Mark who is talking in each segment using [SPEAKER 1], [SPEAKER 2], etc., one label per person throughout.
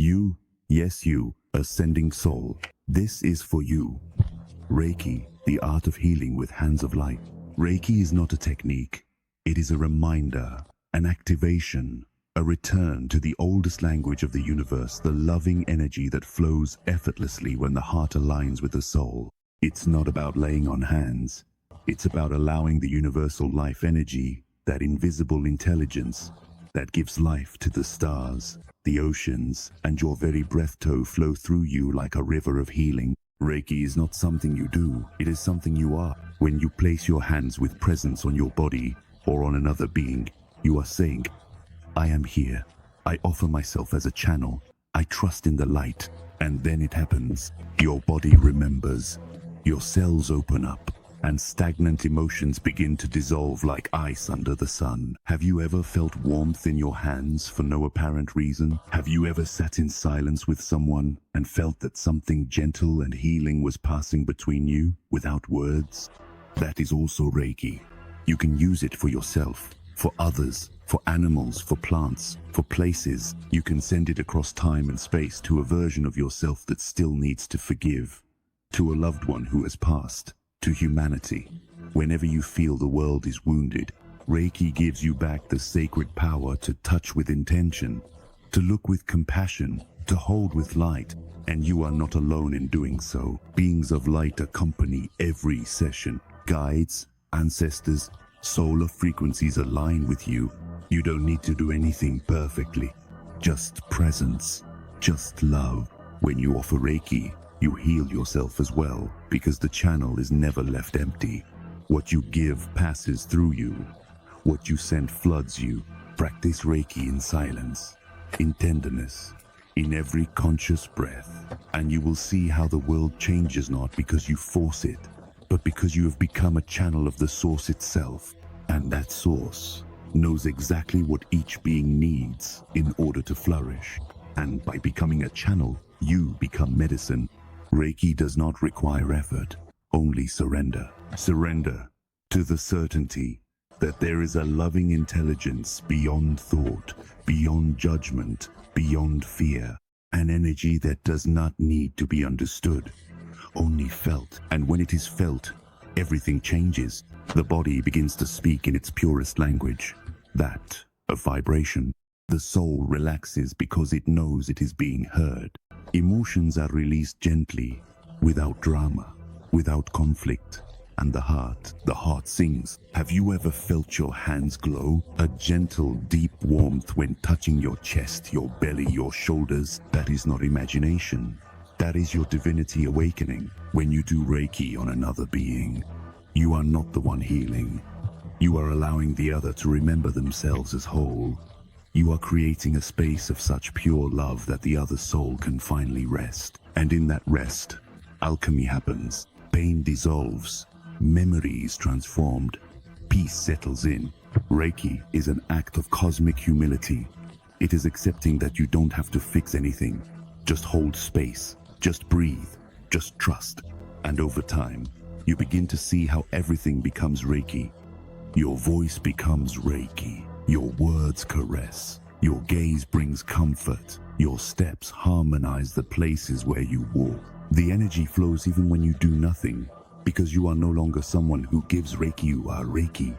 [SPEAKER 1] You, yes you, ascending soul, this is for you. Reiki, the art of healing with hands of light. Reiki is not a technique. It is a reminder, an activation, a return to the oldest language of the universe, the loving energy that flows effortlessly when the heart aligns with the soul. It's not about laying on hands. It's about allowing the universal life energy, that invisible intelligence, that gives life to the stars, the oceans, and your very breath to flow through you like a river of healing. Reiki is not something you do, it is something you are. When you place your hands with presence on your body or on another being, you are saying, I am here. I offer myself as a channel. I trust in the light. And then it happens. Your body remembers. Your cells open up. And stagnant emotions begin to dissolve like ice under the sun. Have you ever felt warmth in your hands for no apparent reason? Have you ever sat in silence with someone and felt that something gentle and healing was passing between you without words? That is also Reiki. You can use it for yourself, for others, for animals, for plants, for places. You can send it across time and space to a version of yourself that still needs to forgive, to a loved one who has passed, to humanity. Whenever you feel the world is wounded, Reiki gives you back the sacred power to touch with intention, to look with compassion, to hold with light, and you are not alone in doing so. Beings of light accompany every session. Guides, ancestors, solar frequencies align with you. You don't need to do anything perfectly. Just presence, just love. When you offer Reiki, you heal yourself as well, because the channel is never left empty. What you give passes through you. What you send floods you. Practice Reiki in silence, in tenderness, in every conscious breath, and you will see how the world changes not because you force it, but because you have become a channel of the source itself. And that source knows exactly what each being needs in order to flourish. And by becoming a channel, you become medicine. Reiki does not require effort, only surrender. Surrender to the certainty that there is a loving intelligence beyond thought, beyond judgment, beyond fear, an energy that does not need to be understood, only felt. And when it is felt, everything changes. The body begins to speak in its purest language, that of vibration. The soul relaxes because it knows it is being heard. Emotions are released gently, without drama, without conflict. And the heart sings. Have you ever felt your hands glow? A gentle, deep warmth when touching your chest, your belly, your shoulders. That is not imagination. That is your divinity awakening. When you do Reiki on another being, you are not the one healing. You are allowing the other to remember themselves as whole. You are creating a space of such pure love that the other soul can finally rest. And in that rest, alchemy happens. Pain dissolves. Memory is transformed. Peace settles in. Reiki is an act of cosmic humility. It is accepting that you don't have to fix anything. Just hold space. Just breathe. Just trust. And over time, you begin to see how everything becomes Reiki. Your voice becomes Reiki. Your words caress. Your gaze brings comfort. Your steps harmonize the places where you walk. The energy flows even when you do nothing, because you are no longer someone who gives Reiki. You are Reiki,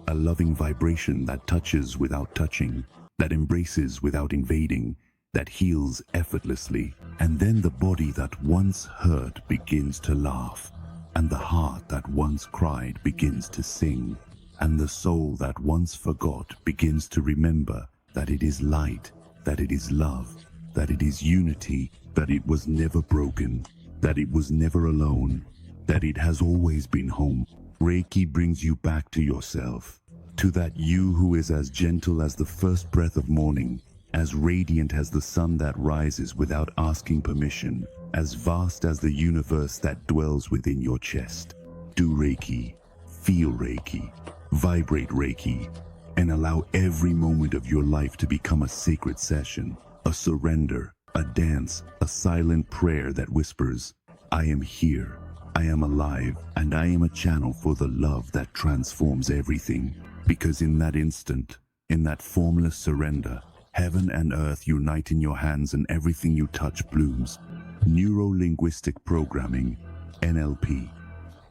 [SPEAKER 1] a loving vibration that touches without touching, that embraces without invading, that heals effortlessly. And then the body that once hurt begins to laugh, and the heart that once cried begins to sing. And the soul that once forgot begins to remember that it is light, that it is love, that it is unity, that it was never broken, that it was never alone, that it has always been home. Reiki brings you back to yourself, to that you who is as gentle as the first breath of morning, as radiant as the sun that rises without asking permission, as vast as the universe that dwells within your chest. Do Reiki, feel Reiki, vibrate Reiki, and allow every moment of your life to become a sacred session, a surrender, a dance, a silent prayer that whispers, I am here, I am alive, and I am a channel for the love that transforms everything. Because in that instant, in that formless surrender, Heaven and earth unite in your hands and everything you touch blooms. Neuro-linguistic programming, NLP.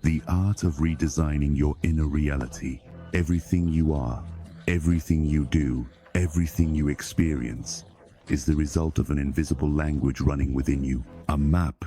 [SPEAKER 1] The art of redesigning your inner reality. Everything you are, everything you do, everything you experience is the result of an invisible language running within you. A map,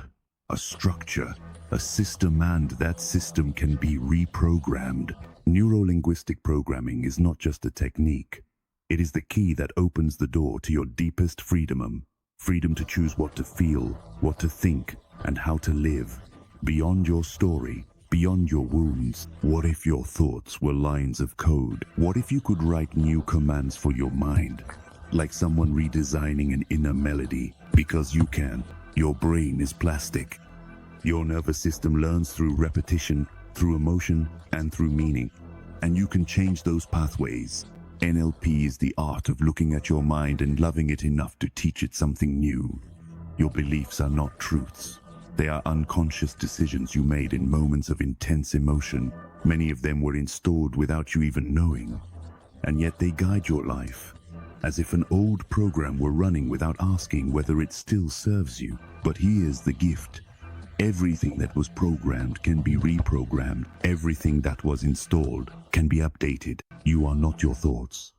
[SPEAKER 1] a structure, a system, and that system can be reprogrammed. Neuro-linguistic programming is not just a technique. It is the key that opens the door to your deepest freedom. Freedom to choose what to feel, what to think, and how to live. Beyond your story, beyond your wounds. What if your thoughts were lines of code? What if you could write new commands for your mind? Like someone redesigning an inner melody. Because you can. Your brain is plastic. Your nervous system learns through repetition, through emotion, and through meaning. And you can change those pathways. NLP is the art of looking at your mind and loving it enough to teach it something new. Your beliefs are not truths. They are unconscious decisions you made in moments of intense emotion. Many of them were installed without you even knowing. And yet they guide your life, as if an old program were running without asking whether it still serves you. But here's the gift. Everything that was programmed can be reprogrammed. Everything that was installed can be updated. You are not your thoughts.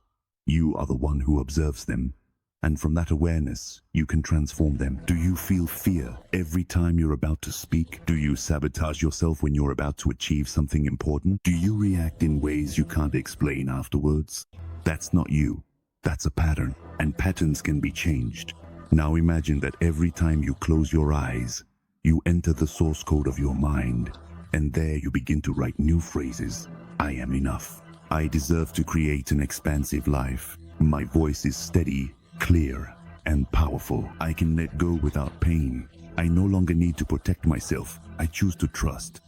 [SPEAKER 1] You are the one who observes them. And from that awareness, you can transform them. Do you feel fear every time you're about to speak? Do you sabotage yourself when you're about to achieve something important? Do you react in ways you can't explain afterwards? That's not you. That's a pattern. And patterns can be changed. Now imagine that every time you close your eyes, you enter the source code of your mind, and there you begin to write new phrases. I am enough. I deserve to create an expansive life. My voice is steady, clear, and powerful. I can let go without pain. I no longer need to protect myself. I choose to trust.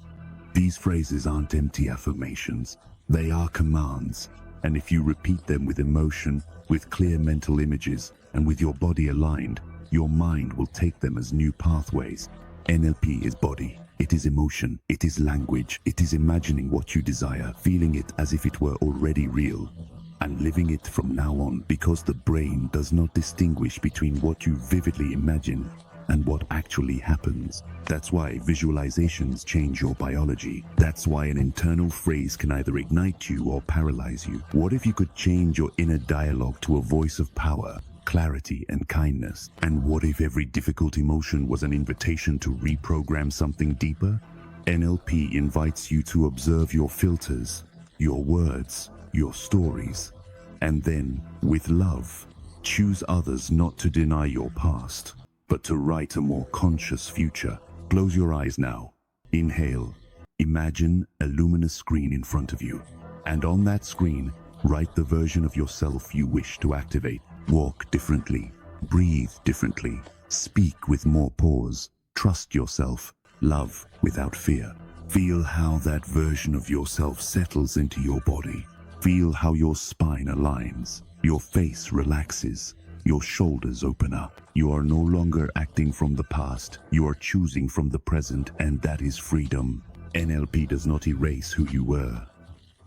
[SPEAKER 1] These phrases aren't empty affirmations. They are commands. And if you repeat them with emotion, with clear mental images, and with your body aligned, your mind will take them as new pathways. NLP is body, it is emotion, it is language, it is imagining what you desire, feeling it as if it were already real, and living it from now on, because the brain does not distinguish between what you vividly imagine and what actually happens. That's why visualizations change your biology. That's why an internal phrase can either ignite you or paralyze you. What if you could change your inner dialogue to a voice of power, clarity, and kindness? And what if every difficult emotion was an invitation to reprogram something deeper? NLP invites you to observe your filters, your words, your stories, and then, with love, choose others, not to deny your past, but to write a more conscious future. Close your eyes now. Inhale. Imagine a luminous screen in front of you. And on that screen, write the version of yourself you wish to activate. Walk differently. Breathe differently. Speak with more pause. Trust yourself. Love without fear. Feel how that version of yourself settles into your body. Feel how your spine aligns. Your face relaxes. Your shoulders open up. You are no longer acting from the past. You are choosing from the present, and that is freedom. NLP does not erase who you were.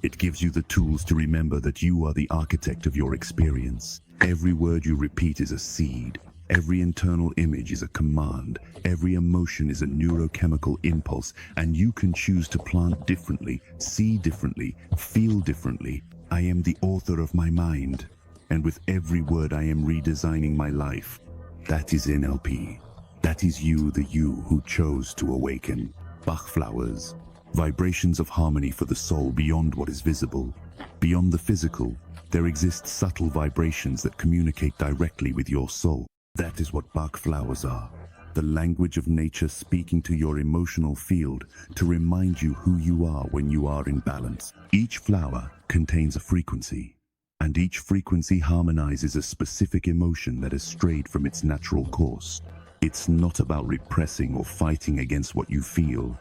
[SPEAKER 1] It gives you the tools to remember that you are the architect of your experience. Every word you repeat is a seed. Every internal image is a command. Every emotion is a neurochemical impulse, and you can choose to plant differently, see differently, feel differently. I am the author of my mind, and with every word I am redesigning my life. That is NLP. That is you, the you who chose to awaken. Bach flowers. Vibrations of harmony for the soul beyond what is visible. Beyond the physical, there exist subtle vibrations that communicate directly with your soul. That is what Bach flowers are. The language of nature speaking to your emotional field to remind you who you are when you are in balance. Each flower contains a frequency, and each frequency harmonizes a specific emotion that has strayed from its natural course. It's not about repressing or fighting against what you feel.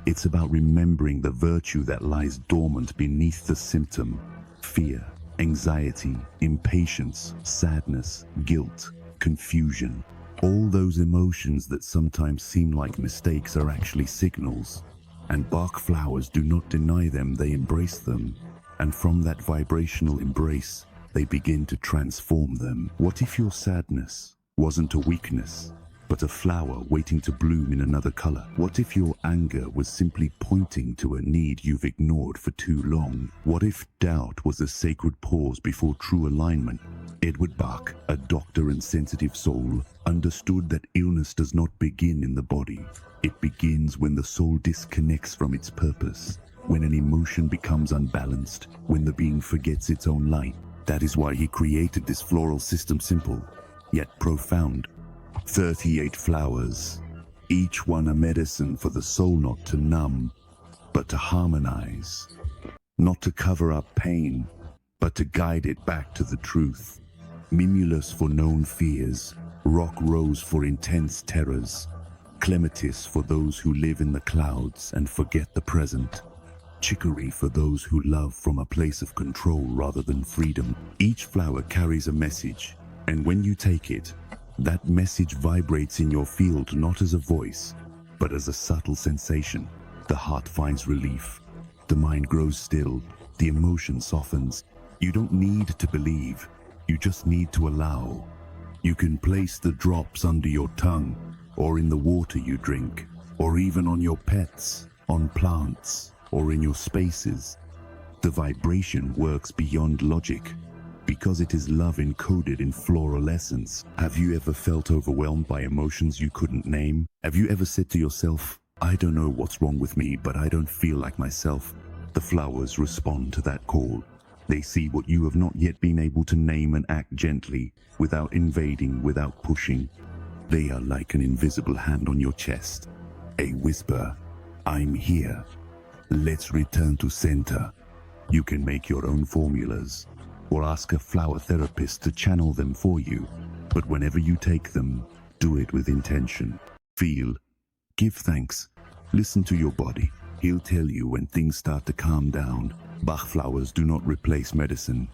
[SPEAKER 1] It's about remembering the virtue that lies dormant beneath the symptom. Fear, anxiety, impatience, sadness, guilt, confusion. All those emotions that sometimes seem like mistakes are actually signals. And Bach flowers do not deny them, they embrace them. And from that vibrational embrace, they begin to transform them? What if your sadness wasn't a weakness, but a flower waiting to bloom in another color? What if your anger was simply pointing to a need you've ignored for too long? What if doubt was a sacred pause before true alignment? Edward Bach, a doctor and sensitive soul, understood that illness does not begin in the body. It begins when the soul disconnects from its purpose, when an emotion becomes unbalanced, when the being forgets its own light. That is why he created this floral system, simple, yet profound. 38 flowers, each one a medicine for the soul, not to numb, but to harmonize. Not to cover up pain, but to guide it back to the truth. Mimulus for known fears, rock rose for intense terrors, clematis for those who live in the clouds and forget the present, chicory for those who love from a place of control rather than freedom. Each flower carries a message, and when you take it, that message vibrates in your field not as a voice, but as a subtle sensation. The heart finds relief, the mind grows still, the emotion softens. You don't need to believe, you just need to allow. You can place the drops under your tongue, or in the water you drink, or even on your pets, on plants, or in your spaces. The vibration works beyond logic, because it is love encoded in floral essence. Have you ever felt overwhelmed by emotions you couldn't name? Have you ever said to yourself, I don't know what's wrong with me, but I don't feel like myself? The flowers respond to that call. They see what you have not yet been able to name and act gently, without invading, without pushing. They are like an invisible hand on your chest. A whisper, I'm here. Let's return to center. You can make your own formulas, or ask a flower therapist to channel them for you. But whenever you take them, do it with intention. Feel, give thanks, listen to your body. He'll tell you when things start to calm down. Bach flowers do not replace medicine,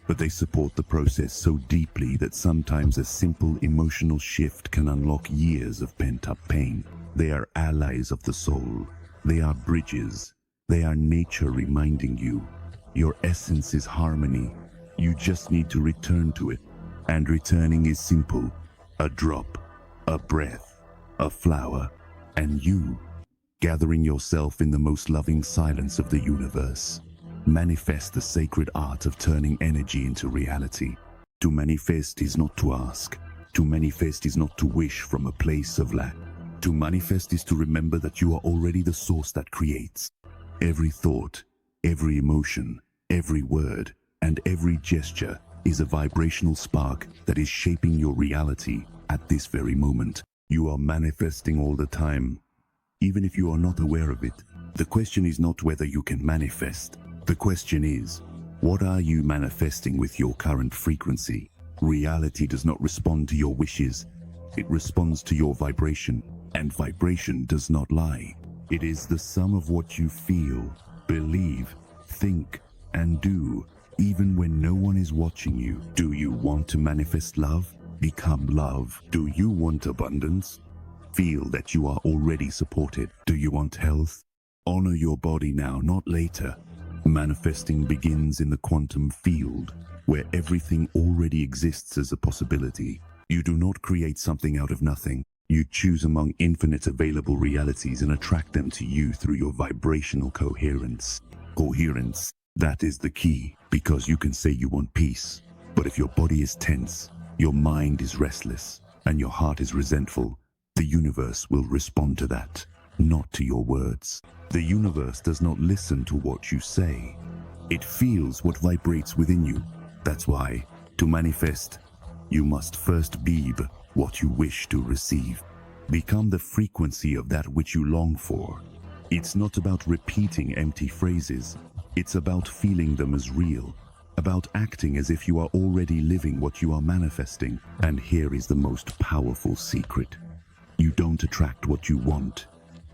[SPEAKER 1] but they support the process so deeply that sometimes a simple emotional shift can unlock years of pent-up pain. They are allies of the soul. They are bridges. They are nature reminding you, your essence is harmony. You just need to return to it. And returning is simple. A drop, a breath, a flower, and you, gathering yourself in the most loving silence of the universe. Manifest the sacred art of turning energy into reality. To manifest is not to ask. To manifest is not to wish from a place of lack. To manifest is to remember that you are already the source that creates. Every thought, every emotion, every word, and every gesture is a vibrational spark that is shaping your reality at this very moment. You are manifesting all the time, even if you are not aware of it. The question is not whether you can manifest. The question is, what are you manifesting with your current frequency? Reality does not respond to your wishes. It responds to your vibration, and vibration does not lie. It is the sum of what you feel, believe, think, and do, even when no one is watching you. Do you want to manifest love? Become love. Do you want abundance? Feel that you are already supported. Do you want health? Honor your body now, not later. Manifesting begins in the quantum field, where everything already exists as a possibility. You do not create something out of nothing. You choose among infinite available realities and attract them to you through your vibrational coherence. Coherence, that is the key, because you can say you want peace, but if your body is tense, your mind is restless, and your heart is resentful, the universe will respond to that, not to your words. The universe does not listen to what you say. It feels what vibrates within you. That's why, to manifest, you must first be what you wish to receive. Become the frequency of that which you long for. It's not about repeating empty phrases. It's about feeling them as real, about acting as if you are already living what you are manifesting. And here is the most powerful secret. You don't attract what you want.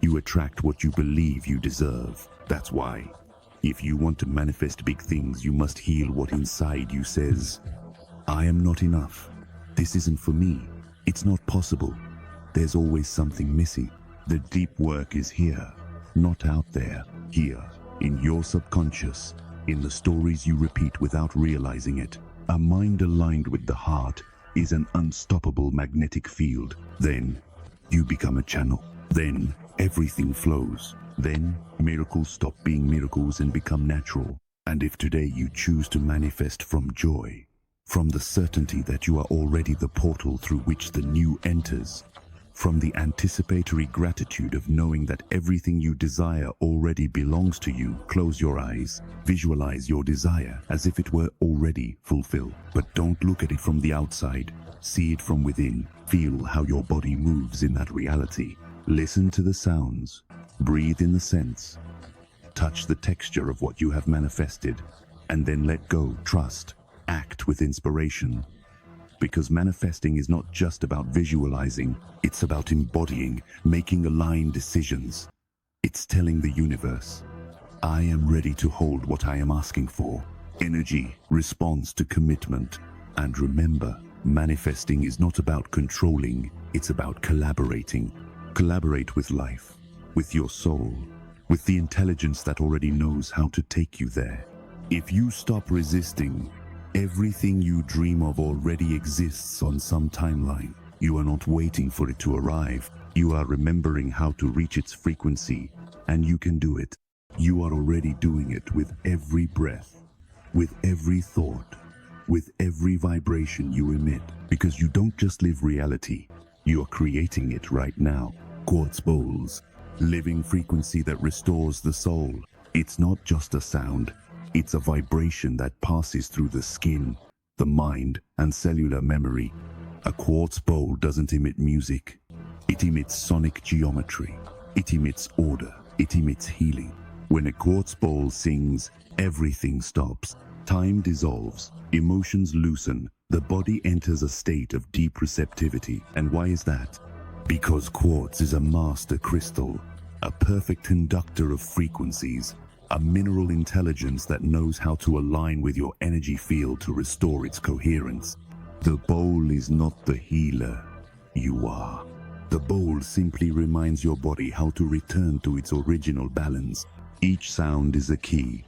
[SPEAKER 1] You attract what you believe you deserve. That's why, if you want to manifest big things, you must heal what inside you says, I am not enough. This isn't for me. It's not possible. There's always something missing. The deep work is here, not out there. Here, in your subconscious, in the stories you repeat without realizing it. A mind aligned with the heart is an unstoppable magnetic field. Then you become a channel. Then everything flows. Then miracles stop being miracles and become natural. And if today you choose to manifest from joy, from the certainty that you are already the portal through which the new enters, from the anticipatory gratitude of knowing that everything you desire already belongs to you, close your eyes, visualize your desire as if it were already fulfilled. But don't look at it from the outside. See it from within. Feel how your body moves in that reality. Listen to the sounds. Breathe in the sense. Touch the texture of what you have manifested. And then let go. Trust. Act with inspiration. Because manifesting is not just about visualizing, it's about embodying, making aligned decisions. It's telling the universe, I am ready to hold what I am asking for. Energy responds to commitment. And remember, manifesting is not about controlling, it's about collaborating. Collaborate with life, with your soul, with the intelligence that already knows how to take you there. If you stop resisting, everything you dream of already exists on some timeline. You are not waiting for it to arrive. You are remembering how to reach its frequency, and you can do it. You are already doing it with every breath, with every thought, with every vibration you emit, because you don't just live reality, you are creating it right now. Quartz bowls, living frequency that restores the soul. It's not just a sound. It's a vibration that passes through the skin, the mind, and cellular memory. A quartz bowl doesn't emit music. It emits sonic geometry. It emits order. It emits healing. When a quartz bowl sings, everything stops. Time dissolves. Emotions loosen. The body enters a state of deep receptivity. And why is that? Because quartz is a master crystal, a perfect conductor of frequencies. A mineral intelligence that knows how to align with your energy field to restore its coherence. The bowl is not the healer. You are. The bowl simply reminds your body how to return to its original balance. Each sound is a key.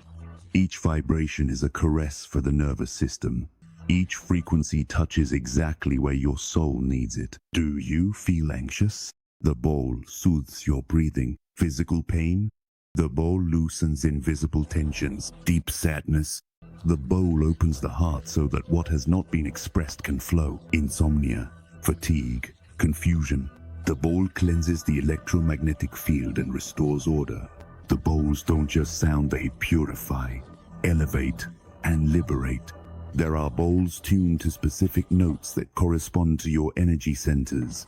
[SPEAKER 1] Each vibration is a caress for the nervous system. Each frequency touches exactly where your soul needs it. Do you feel anxious? The bowl soothes your breathing. Physical pain? The bowl loosens invisible tensions, deep sadness. The bowl opens the heart so that what has not been expressed can flow. Insomnia, fatigue, confusion. The bowl cleanses the electromagnetic field and restores order. The bowls don't just sound, they purify, elevate, and liberate. There are bowls tuned to specific notes that correspond to your energy centers.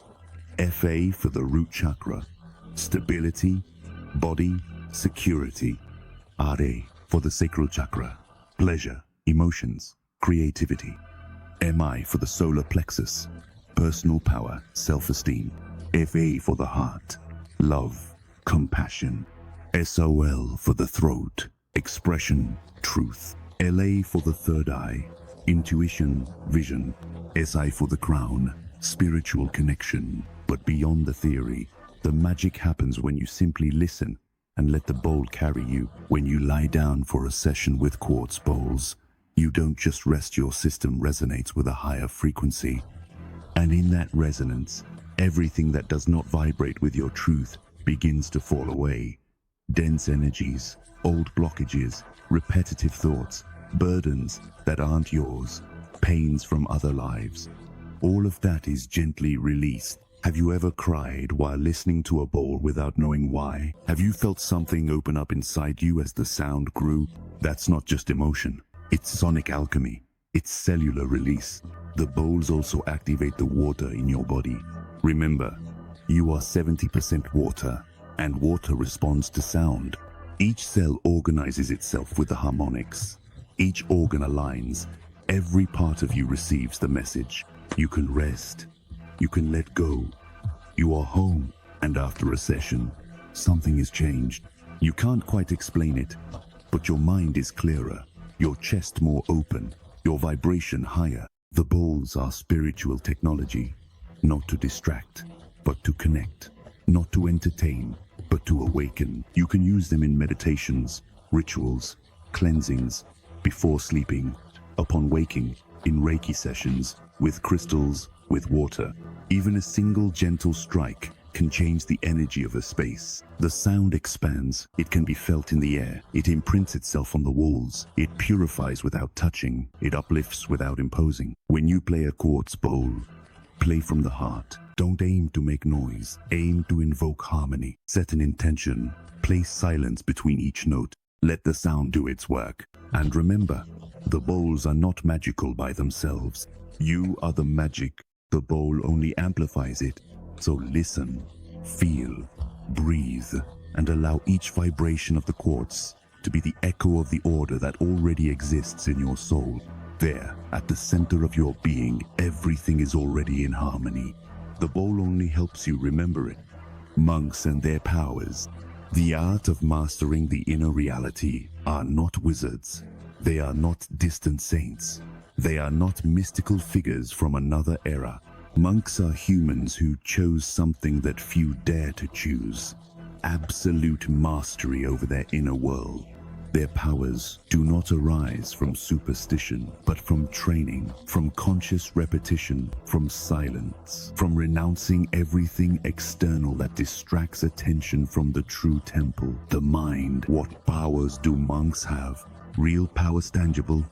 [SPEAKER 1] FA for the root chakra, stability, body, security. RA for the sacral chakra, pleasure, emotions, creativity. MI for the solar plexus, personal power, self-esteem. FA for the heart, love, compassion. SOL for the throat, expression, truth. LA for the third eye, intuition, vision. SI for the crown, spiritual connection. But beyond the theory, the magic happens when you simply listen and let the bowl carry you. When you lie down for a session with quartz bowls, you don't just rest, your system resonates with a higher frequency. And in that resonance, everything that does not vibrate with your truth begins to fall away. Dense energies, old blockages, repetitive thoughts, burdens that aren't yours, pains from other lives. All of that is gently released. Have you ever cried while listening to a bowl without knowing why? Have you felt something open up inside you as the sound grew? That's not just emotion. It's sonic alchemy. It's cellular release. The bowls also activate the water in your body. Remember, you are 70% water, and water responds to sound. Each cell organizes itself with the harmonics. Each organ aligns. Every part of you receives the message. You can rest. You can let go. You are home. And after a session, something is changed. You can't quite explain it, but your mind is clearer, your chest more open, your vibration higher. The bowls are spiritual technology, not to distract, but to connect, not to entertain, but to awaken. You can use them in meditations, rituals, cleansings, before sleeping, upon waking, in Reiki sessions, with crystals, with water. Even a single gentle strike can change the energy of a space. The sound expands, it can be felt in the air, it imprints itself on the walls, it purifies without touching, it uplifts without imposing. When you play a quartz bowl, play from the heart. Don't aim to make noise, aim to invoke harmony. Set an intention, place silence between each note. Let the sound do its work. And remember, the bowls are not magical by themselves. You are the magic. The bowl only amplifies it. So listen, feel, breathe, and allow each vibration of the quartz to be the echo of the order that already exists in your soul. There, at the center of your being, everything is already in harmony. The bowl only helps you remember it. Monks and their powers. The art of mastering the inner reality are not wizards. They are not distant saints. They are not mystical figures from another era. Monks are humans who chose something that few dare to choose. Absolute mastery over their inner world. Their powers do not arise from superstition, but from training, from conscious repetition, from silence, from renouncing everything external that distracts attention from the true temple, the mind. What powers do monks have? Real powers, tangible,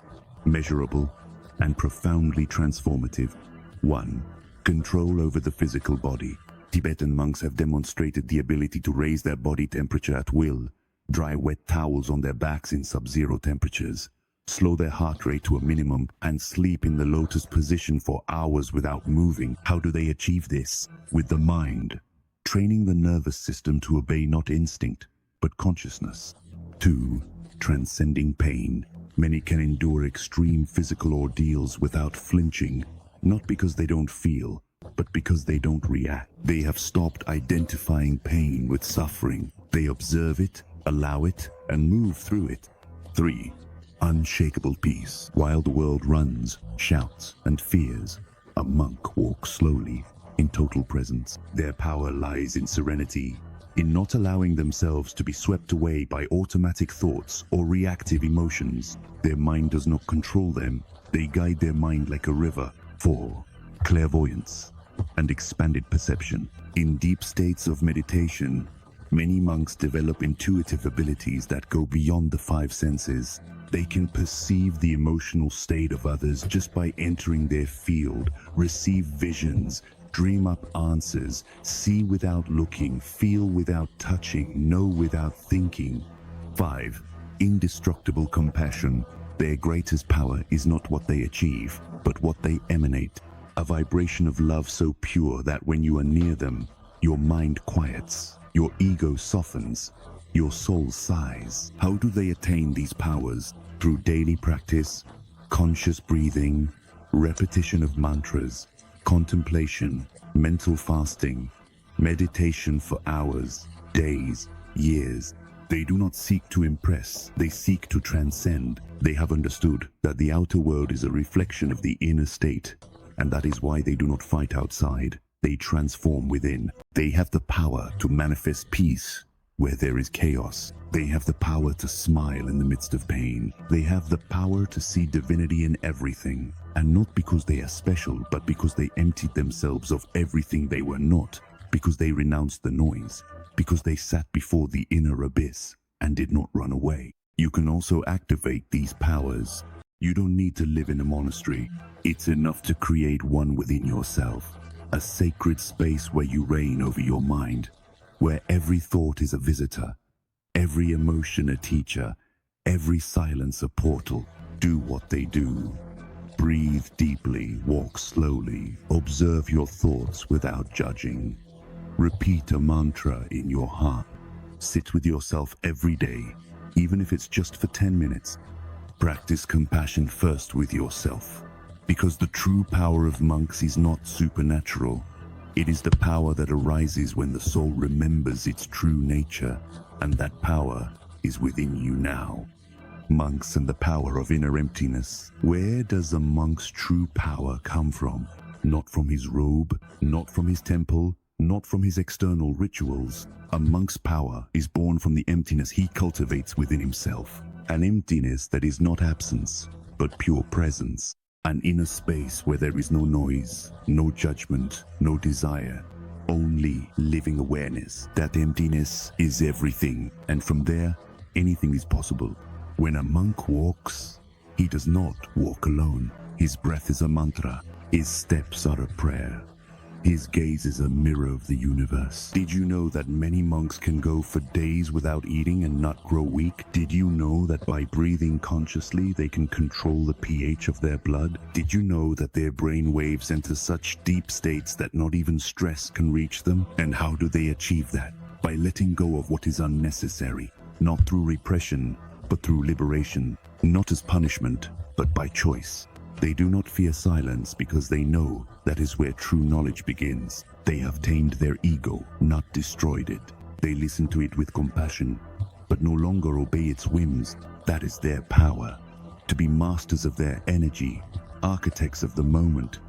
[SPEAKER 1] measurable, and profoundly transformative. 1. Control over the physical body. Tibetan monks have demonstrated the ability to raise their body temperature at will, dry wet towels on their backs in sub-zero temperatures, slow their heart rate to a minimum, and sleep in the lotus position for hours without moving. How do they achieve this? With the mind, training the nervous system to obey not instinct, but consciousness. 2. Transcending pain. Many can endure extreme physical ordeals without flinching, not because they don't feel, but because they don't react. They have stopped identifying pain with suffering. They observe it, allow it, and move through it. 3. Unshakable peace. While the world runs, shouts, and fears, a monk walks slowly, in total presence. Their power lies in serenity, in not allowing themselves to be swept away by automatic thoughts or reactive emotions. Their mind does not control them. They guide their mind like a river. 4. Clairvoyance and expanded perception. In deep states of meditation, many monks develop intuitive abilities that go beyond the 5 senses. They can perceive the emotional state of others just by entering their field, receive visions, dream up answers, see without looking, feel without touching, know without thinking. 5. Indestructible compassion. Their greatest power is not what they achieve, but what they emanate. A vibration of love so pure that when you are near them, your mind quiets, your ego softens, your soul sighs. How do they attain these powers? Through daily practice, conscious breathing, repetition of mantras, contemplation, mental fasting, meditation for hours, days, years. They do not seek to impress, they seek to transcend. They have understood that the outer world is a reflection of the inner state, and that is why they do not fight outside. They transform within. They have the power to manifest peace where there is chaos. They have the power to smile in the midst of pain. They have the power to see divinity in everything, and not because they are special, but because they emptied themselves of everything they were not, because they renounced the noise, because they sat before the inner abyss and did not run away. You can also activate these powers. You don't need to live in a monastery. It's enough to create one within yourself, a sacred space where you reign over your mind, where every thought is a visitor, every emotion a teacher, every silence a portal. Do what they do. Breathe deeply, walk slowly, observe your thoughts without judging. Repeat a mantra in your heart. Sit with yourself every day, even if it's just for 10 minutes. Practice compassion first with yourself, because the true power of monks is not supernatural. It is the power that arises when the soul remembers its true nature, and that power is within you now. Monks and the power of inner emptiness. Where does a monk's true power come from? Not from his robe, not from his temple, not from his external rituals. A monk's power is born from the emptiness he cultivates within himself. An emptiness that is not absence, but pure presence. An inner space where there is no noise, no judgment, no desire, only living awareness. That emptiness is everything, and from there, anything is possible. When a monk walks, he does not walk alone. His breath is a mantra. His steps are a prayer. His gaze is a mirror of the universe. Did you know that many monks can go for days without eating and not grow weak? Did you know that by breathing consciously, they can control the pH of their blood? Did you know that their brain waves enter such deep states that not even stress can reach them? And how do they achieve that? By letting go of what is unnecessary, not through repression, but through liberation, not as punishment, but by choice. They do not fear silence because they know that is where true knowledge begins. They have tamed their ego, not destroyed it. They listen to it with compassion, but no longer obey its whims. That is their power. To be masters of their energy, architects of the moment,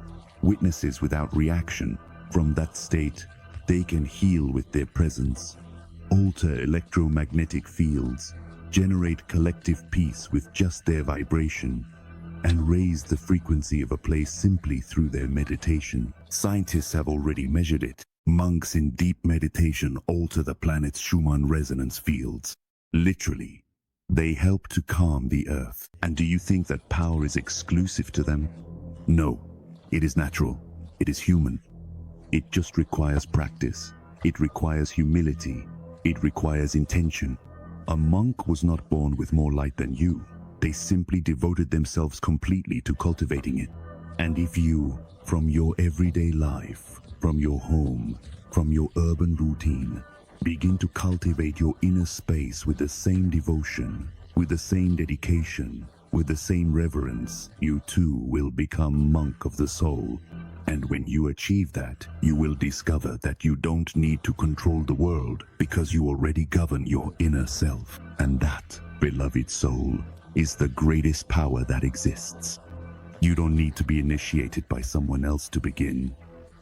[SPEAKER 1] witnesses without reaction. From that state, they can heal with their presence, alter electromagnetic fields, generate collective peace with just their vibration, and raise the frequency of a place simply through their meditation. Scientists have already measured it. Monks in deep meditation alter the planet's Schumann resonance fields. Literally, they help to calm the earth. And do you think that power is exclusive to them? No, it is natural. It is human. It just requires practice. It requires humility. It requires intention. A monk was not born with more light than you. They simply devoted themselves completely to cultivating it. And if you, from your everyday life, from your home, from your urban routine, begin to cultivate your inner space with the same devotion, with the same dedication, with the same reverence, you too will become monk of the soul. And when you achieve that, you will discover that you don't need to control the world because you already govern your inner self. And that, beloved soul, is the greatest power that exists. You don't need to be initiated by someone else to begin.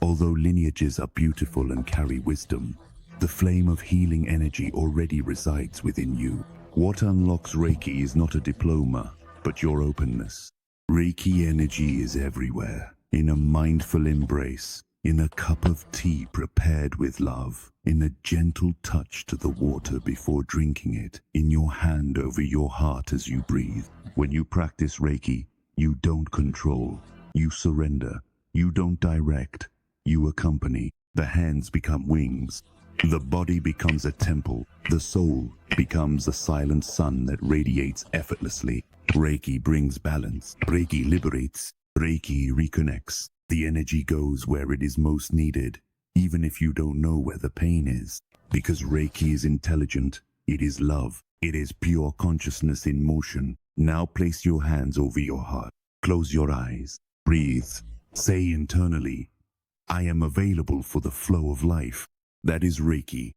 [SPEAKER 1] Although lineages are beautiful and carry wisdom, the flame of healing energy already resides within you. What unlocks Reiki is not a diploma, but your openness. Reiki energy is everywhere, in a mindful embrace, in a cup of tea prepared with love, in a gentle touch to the water before drinking it, in your hand over your heart as you breathe. When you practice Reiki, you don't control, you surrender. You don't direct, you accompany. The hands become wings. The body becomes a temple. The soul becomes a silent sun that radiates effortlessly. Reiki brings balance. Reiki liberates. Reiki reconnects. The energy goes where it is most needed, even if you don't know where the pain is. Because Reiki is intelligent, it is love, it is pure consciousness in motion. Now place your hands over your heart. Close your eyes. Breathe. Say internally, I am available for the flow of life. That is Reiki.